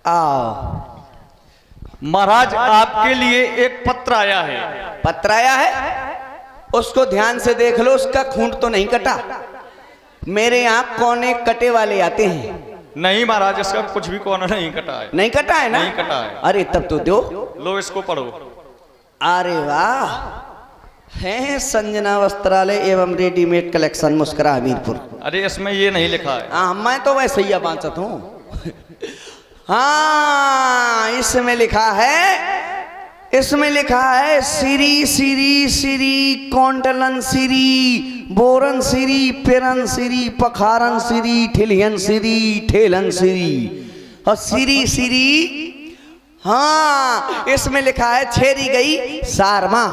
आओ महाराज आपके लिए एक पत्र आया है। पत्र आया है, उसको ध्यान से देख लो, उसका खूंट तो नहीं कटा। मेरे यहाँ कोने कटे वाले आते हैं। नहीं महाराज, इसका कुछ भी कोना नहीं कटा है। नहीं कटा है ना? नहीं कटा है। अरे तब तो दो। लो इसको पढ़ो। अरे वाह, है संजना वस्त्रालय एवं रेडीमेड कलेक्शन मुस्कुरा हमीरपुर। अरे इसमें ये नहीं लिखा है। हाँ, मैं तो वैसे ही बांचत हूँ। हाँ, इसमें लिखा है, इसमें लिखा है श्री श्री श्री कौंटलन श्री बोरन श्री पेरन श्री पखारन श्री ठिलियन श्री ठेलन श्री और श्री श्री। हाँ, इसमें लिखा है छेरी गई सारमा।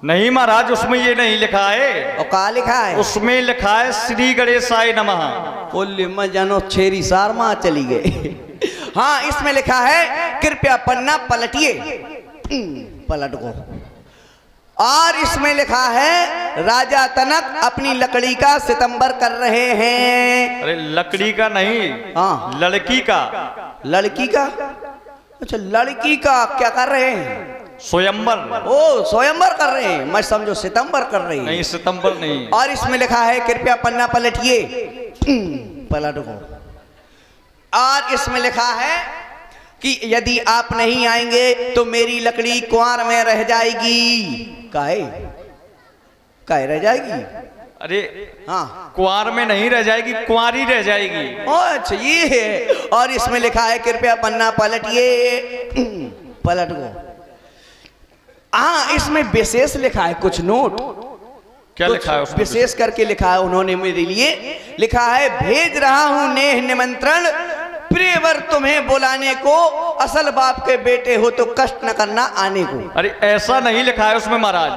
नहीं महाराज, उसमें ये नहीं लिखा है। और कहा लिखा है? उसमें लिखा है श्री गणेशाय नमः। बोले मैं जानो छेरी सारमा चली गए। हाँ, इसमें लिखा है कृपया पन्ना पलटिए। पलट को। और इसमें लिखा है राजा तनक अपनी लकड़ी का सितंबर कर रहे हैं। अरे लकड़ी का नहीं, हाँ, लड़की का। लड़की का? अच्छा, लड़की का क्या कर रहे हैं? स्वयंवर। ओ, स्वयंवर कर रहे हैं, मैं समझो सितंबर कर रही हैं। नहीं, सितंबर नहीं। और इसमें लिखा है कृपया पन्ना पलटिए। पलट को। और इसमें लिखा है कि यदि आप नहीं आएंगे तो मेरी लकड़ी कुंवार में रह जाएगी। काहे रह जाएगी? अरे हाँ, कुंवार में नहीं रह जाएगी, कुंवारी रह जाएगी। अच्छा ये है। और इसमें लिखा है कृपया पन्ना पलटिए। पलट को। हाँ, इसमें विशेष लिखा है कुछ नोट। क्या लिखा है उसमें? विशेष करके लिखा है उन्होंने मेरे लिए। लिखा है भेज रहा हूं नेह निमंत्रण, प्रियवर तुम्हें बुलाने को, असल बाप के बेटे हो तो कष्ट न करना आने को। अरे ऐसा नहीं लिखा है उसमें महाराज।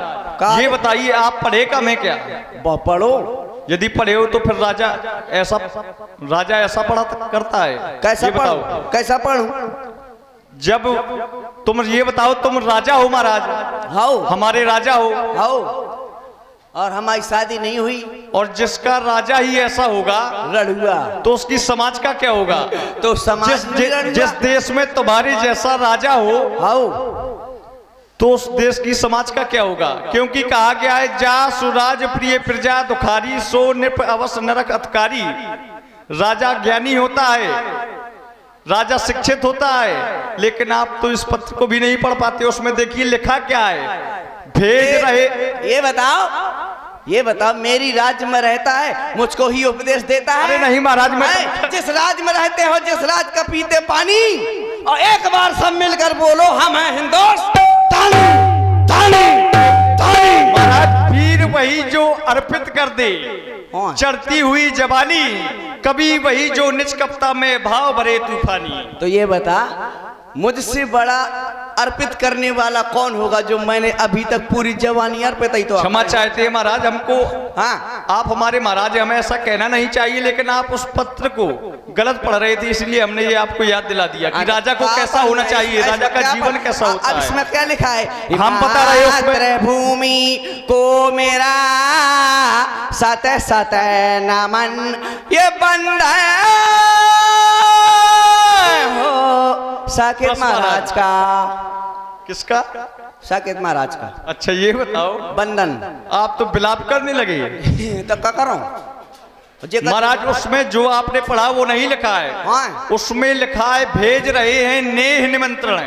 ये बताइए आप पढ़े कम है क्या? पढ़ो। यदि पढ़े हो तो फिर राजा ऐसा पढ़ा करता है। कैसा पढ़ो? कैसा पढ़ूं? जब तुम ये बताओ, तुम राजा हो महाराज, हाउ हमारे राजा हो, हाउ, और हमारी शादी नहीं हुई, और जिसका राजा ही ऐसा होगा लड़ुआ, तो उसकी समाज का क्या होगा? तो समाज जिस देश में तुम्हारे जैसा राजा हो, हाउ, तो उस देश की समाज का क्या होगा? क्योंकि कहा गया है जा सुराज प्रिय प्रजा दुखारी, सो नृप अवश्य नरक अतकारी। राजा ज्ञानी होता है, राजा शिक्षित होता है, लेकिन आप तो इस पत्र को भी नहीं पढ़ पाते। उसमें देखिए लिखा क्या है, भेज रहे। ये बताओ मेरी राज्य में रहता है, मुझको ही उपदेश देता है? अरे नहीं महाराज, मैं जिस राज्य में रहते हो, जिस राज्य का पीते पानी, और एक बार सब मिलकर बोलो हम हैं हिंदुस्तानी। महाराज वीर वही जो अर्पित कर दे चढ़ती हुई जवानी, कभी वही जो निज कप्ता में भाव भरे तूफानी। तो ये बता, मुझसे बड़ा अर्पित करने वाला कौन होगा जो मैंने अभी तक पूरी जवानी अर्पित ही तो। क्षमा चाहते हैं महाराज हमको। हाँ, आप हमारे महाराज, हमें ऐसा कहना नहीं चाहिए, लेकिन आप उस पत्र को गलत पढ़ रहे थे, इसलिए हमने ये आपको याद दिला दिया कि राजा को कैसा होना चाहिए, राजा का जीवन कैसा होता है। अब इसमें क्या लिखा है? हम बता रहे हैं उसमें। भूमि को मेरा सतह सतह नमन, ये बंद हो साकेत महाराज का। किसका? साकेत महाराज का। अच्छा ये बताओ, बंधन। आप तो बिलाप करने लगे। तो क्या करूं महाराज? उसमें जो आपने पढ़ा वो नहीं लिखा है। हाँ। उसमें लिखा है भेज रहे हैं नेह निमंत्रण,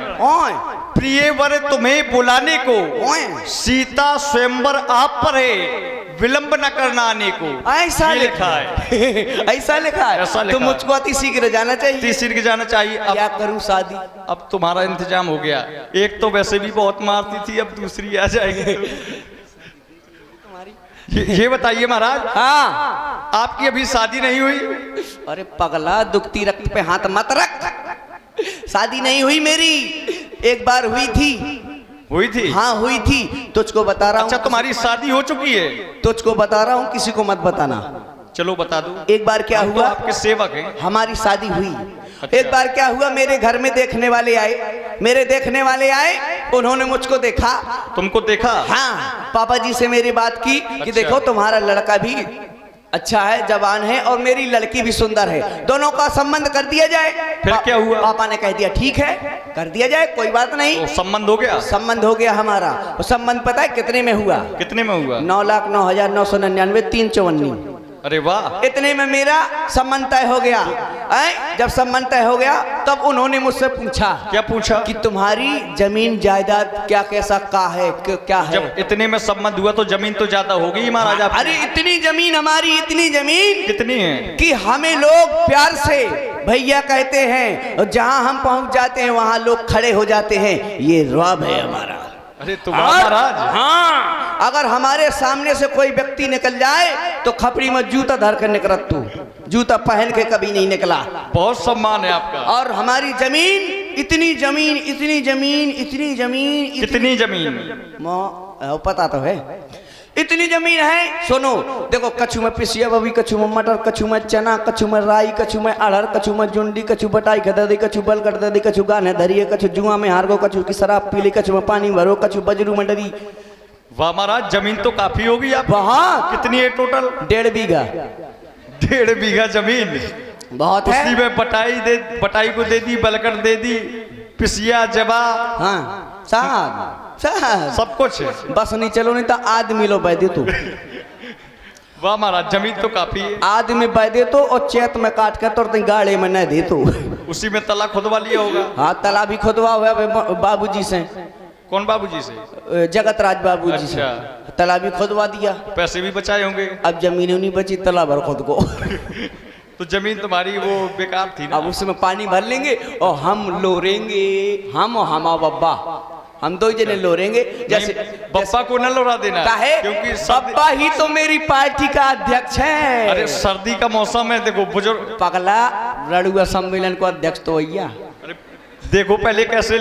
प्रिय वर तुम्हें बुलाने को, सीता स्वयंवर आप पर है, विलंब न करना आने को। ऐसा लिखा है। ऐसा लिखा है। ऐसा लिखा तो मुझको अति शीघ्र जाना चाहिए। अति शीघ्र जाना चाहिए। अब क्या करूं शादी? अब तुम्हारा इंतजाम हो गया। एक तो वैसे भी बहुत मारती थी, अब दूसरी आ जाएगी। ये बताइए महाराज। हाँ, आपकी अभी शादी नहीं हुई? अरे पगला, दुखती रक्त पे हाथ मत रख। शादी नहीं हुई मेरी, एक बार हुई थी। हुई थी? हाँ हुई थी, तुझको बता रहा हूँ। अच्छा तुम्हारी शादी हो चुकी है? तुझको बता रहा हूँ, किसी को मत बताना। चलो बता दो। एक बार क्या हुआ, आपके सेवक हैं। हमारी शादी हुई। अच्छा। एक बार क्या हुआ, मेरे घर में देखने वाले आए, उन्होंने मुझको देखा। तुमको देखा? हाँ, पापा जी से मेरी बात की कि अच्छा। देखो तुम्हारा लड़का भी अच्छा है, जवान है और मेरी लड़की भी सुंदर है, दोनों का संबंध कर दिया जाए। फिर क्या हुआ? पापा ने कह दिया ठीक है कर दिया जाए, कोई बात नहीं। तो संबंध हो गया? संबंध हो गया हमारा। वो संबंध पता है कितने में हुआ? कितने में हुआ? 9,09,999 354। अरे वाह, इतने में मेरा संबंध तय हो गया। जब संबंध तय हो गया तब उन्होंने मुझसे पूछा। क्या पूछा? कि तुम्हारी जमीन जायदाद क्या कैसा का है, क्या है? जब इतने में संबंध हुआ तो जमीन तो ज्यादा होगी महाराज आपकी। अरे इतनी जमीन हमारी, इतनी जमीन कितनी है कि हमें लोग प्यार से भैया कहते हैं, और जहां हम पहुंच जाते हैं वहां लोग खड़े हो जाते हैं। ये रौब है हमारा। अरे तो महाराज, हाँ, अगर हमारे सामने से कोई व्यक्ति निकल जाए तो खपड़ी में जूता धर कर निकल, तू जूता पहन के कभी नहीं निकला। बहुत सम्मान है आपका। और हमारी जमीन, इतनी जमीन, इतनी जमीन, इतनी जमीन, कितनी जमीन? पता तो है, इतनी जमीन है। सुनो देखो, कछु में पिसिया बबी, कछु में मटर, कछु में चना, कछु में राई, कछु में अड़हर, कछु में जुंडी, कछु बटाई खददी, कछु बल कटदी, कछु गाने धरिए, कछु जुआ में हार गो, कछु की शराब पी ली, कछु में पानी भरो, कछु बजरू में डरी। वाह महाराज, जमीन तो काफी होगी आप। वहाँ कितनी है टोटल? 1.5 बीघा। 1.5 बीघा जमीन बहुत है। उसी में बटाई को दे दी, बलकर दे दी, पिसिया जबा, हाँ साहब साहब सब कुछ है। बस नहीं चलो, नहीं तो आदमी लो बैदे तो। वाह महाराज, जमीन तो काफी है। आदमी बैदे तो और चेत में काट कर तो गाड़े में न दे तो। उसी में तला खुदवा लिया होगा। हाँ, तला भी खुदवा हुआ बाबूजी से। कौन बाबूजी से? जगत राज बाबूजी से तला भी खुदवा दिया। पैसे भी बचाए होंगे। अब जमीन नहीं बची, तला भर खुद को। तो जमीन तुम्हारी वो बेकार थी ना? अब उसमें पानी भर लेंगे और हम लोरेंगे, हम और हमा बब्बा, हम दो जने लोरेंगे। जैसे बब्बा को न लोरा देना, काहे? क्योंकि बब्बा ही तो मेरी पार्टी का अध्यक्ष है। अरे सर्दी का मौसम है, देखो बुजुर्ग। पगला, रड़ुआ सम्मेलन को अध्यक्ष तो भैया। अरे देखो पहले कैसे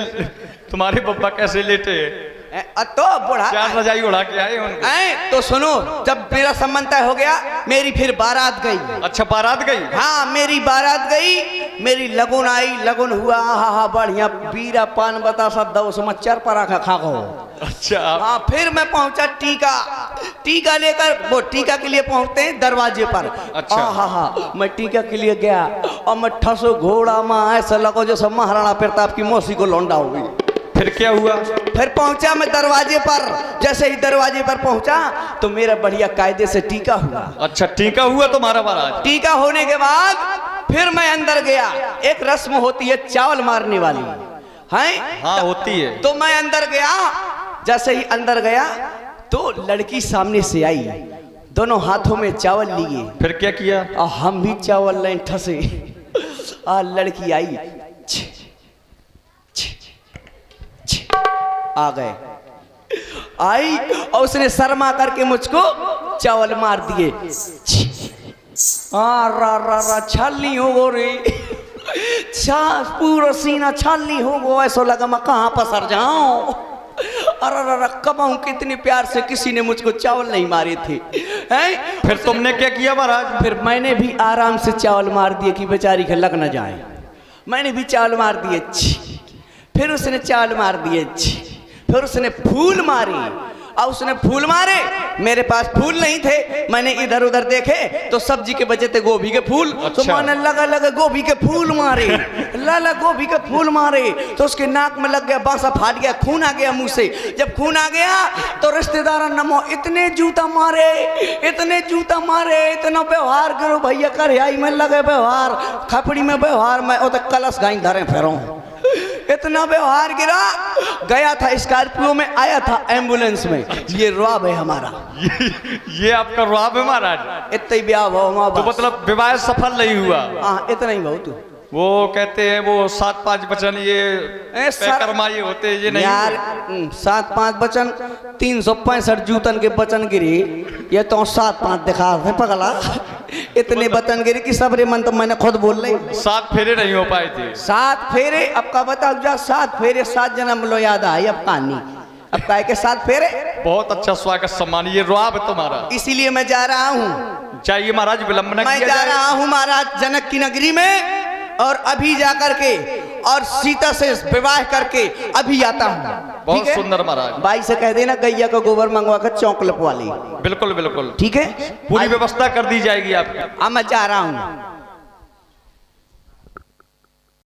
तुम्हारे बब्बा कैसे लेटे, तो बुढ़ा 4 रजाई उड़ा के आए उनके। तो सुनो, जब मेरा संबंध तय हो गया, मेरी फिर बारात गई। अच्छा, बारात गई? हाँ, मेरी बारात गई, मेरी लगुन आई, लगुन हुआ, हा बढ़िया, बीरा पान बतासा 2 समाचार पराखा खा गो। अच्छा। हाँ, फिर मैं पहुंचा टीका लेकर। वो टीका के लिए पहुंचते हैं दरवाजे पर। अच्छा। हाँ, मैं टीका के लिए गया और मैं ठसो घोड़ा में, ऐसा लगो जैसे महाराणा प्रताप की मौसी को लौंडा हो गई। फिर क्या हुआ? फिर पहुंचा मैं दरवाजे पर। जैसे ही दरवाजे पर पहुंचा तो मेरा बढ़िया कायदे से टीका हुआ। अच्छा, टीका हुआ तुम्हारा महाराज? टीका होने के बाद फिर मैं अंदर गया। एक रस्म होती है चावल मारने वाली, है? हाँ, होती है। तो मैं अंदर गया। जैसे ही अंदर गया तो लड़की सामने से आई, दोनों हाथों में चावल लिए। फिर क्या किया? और हम भी चावल लाइन ठसे। लड़की आई, आ गए, आई और उसने शर्मा करके मुझको चावल मार दिए। रा छाली हो गो रे, पूरा सीना छाली हो गो। ऐसा लगा मैं कहाँ पसर जाऊं। अरे कबाऊ, कितने प्यार से किसी ने मुझको चावल नहीं मारे थे, हैं? फिर तुमने क्या किया महाराज? फिर मैंने भी आराम से चावल मार दिए कि बेचारी के लग न जाए। मैंने भी चावल मार दिए। फिर उसने चावल मार दिए। फिर उसने फूल मारी। और उसने फूल मारे, मेरे पास फूल नहीं थे। मैंने इधर उधर देखे तो सब्जी के बचे थे गोभी के फूल। अच्छा। तो मैंने लगा गोभी के फूल मारे। लाला गोभी के फूल मारे तो उसके नाक में लग गया, बांसा फाट गया, खून आ गया मुंह से। जब खून आ गया तो रिश्तेदार नमो इतने जूता मारे, इतने जूता मारे, इतना व्यवहार करो भैया, करहाई में लगे व्यवहार, खपड़ी में व्यवहार, मैं वो तो कलश गाई धरे फेरो। इतना व्यवहार गिरा। गया था स्कॉर्पियो में, आया था एम्बुलेंस में। ये रुआब है हमारा। ये आपका रुआब है महाराज? इतना ही ब्याह हुआ। तो मतलब विवाह सफल नहीं हुआ? हाँ, इतना ही बहुत। वो कहते हैं वो 7-5 वचन, ये कर्मा ये होते हैं, ये नहीं यार। 7-5 वचन, 365 जूतन के वचन गिरी। ये तो 7-5 दिखा है पगला। इतने वचन गिरी कि सबरे मन तो मैंने खुद बोल रही। 7 फेरे नहीं हो पाए थे। 7 फेरे अब का बताओ जा। 7 फेरे 7 जन्म लो याद आई अब कहानी। अब काय के 7 फेरे। बहुत अच्छा स्वागत सम्मान, ये रुआब है तुम्हारा। इसीलिए मैं जा रहा हूँ। चाहिए महाराज, विलंब न मैं किया जा जाए। रहा हूँ महाराज जनक की नगरी में। और अभी जाकर के और सीता से विवाह करके अभी आता हूँ। बहुत ठीक है? सुंदर महाराज। बाई से कह देना गैया का गोबर मंगवा कर चौक लपवा ली। बिल्कुल बिल्कुल ठीक है, पूरी व्यवस्था कर दी जाएगी आपकी। अब मैं जा रहा हूँ।